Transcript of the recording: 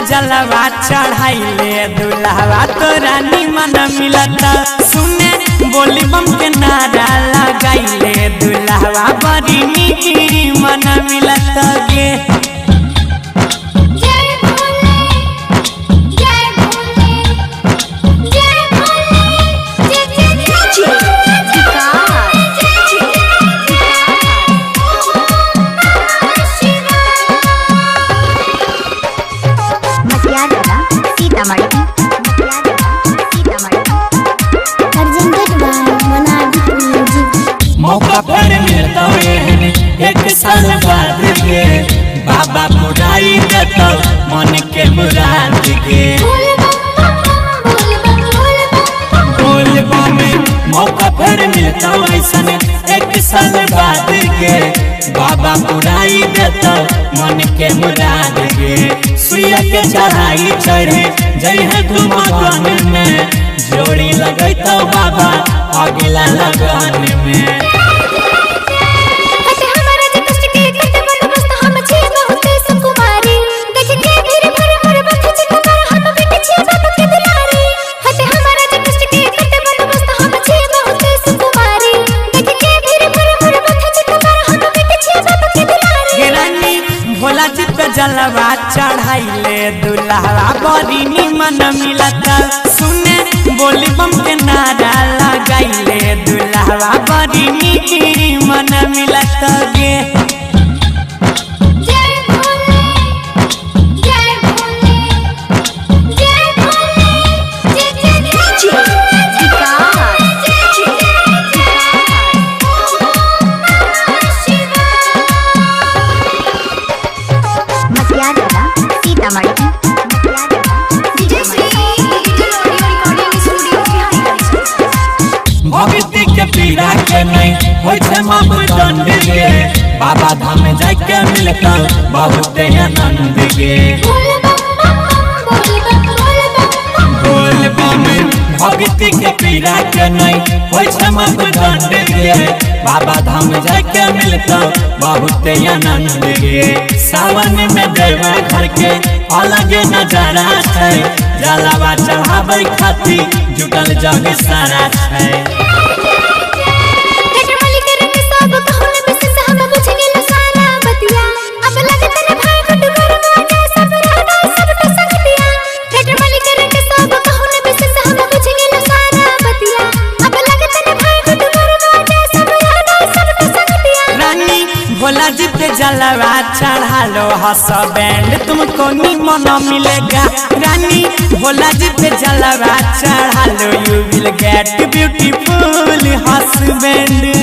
जलवा चढ़ाइले दुल्हवा तो रानी मन मिलता सुने बोली बम के नारा लगाइले दुल्हवा बड़ी नीक मन मिलता गे। मौका पर मिलता है एक साल बाद के बाबा बुराई देता मन के मुराद के बोलबा में मौका पर मिलता ऐसा एक साल बाद के बाबा बुराई देता मन के मुराद के सुइया के चढ़ाई चढ़े जय है तुम लगन में जोड़ी लगता बाबा अगला लगन में। भोला जी पे जलवा चढ़ाइले दुल्हवा बड़ी निमन मिलता सुने बोली बम के नारा लगाइले दुल्हवा बड़ी नीक मन मिलता गे। भक्ति के पीड़ा के नहीं होय छे मापदंड गे बाबा धाम जाके मिलता बहुत आनंद गे। बोलबा में भक्ति के पीड़ा के नहीं होय छे मापदंड गे बाबा धाम जाके मिलता बहुत आनंद गे। सावन में देवा घर के अलग नजारा है जलवा चढ़ावे खातिर जुटल जग सारा है। भोला जी पे जलवा चढ़ा लो हसबैंड तुमको निमन मिलेगा रानी भोला जी पे जलवा चढ़ा लो you will get beautiful husband.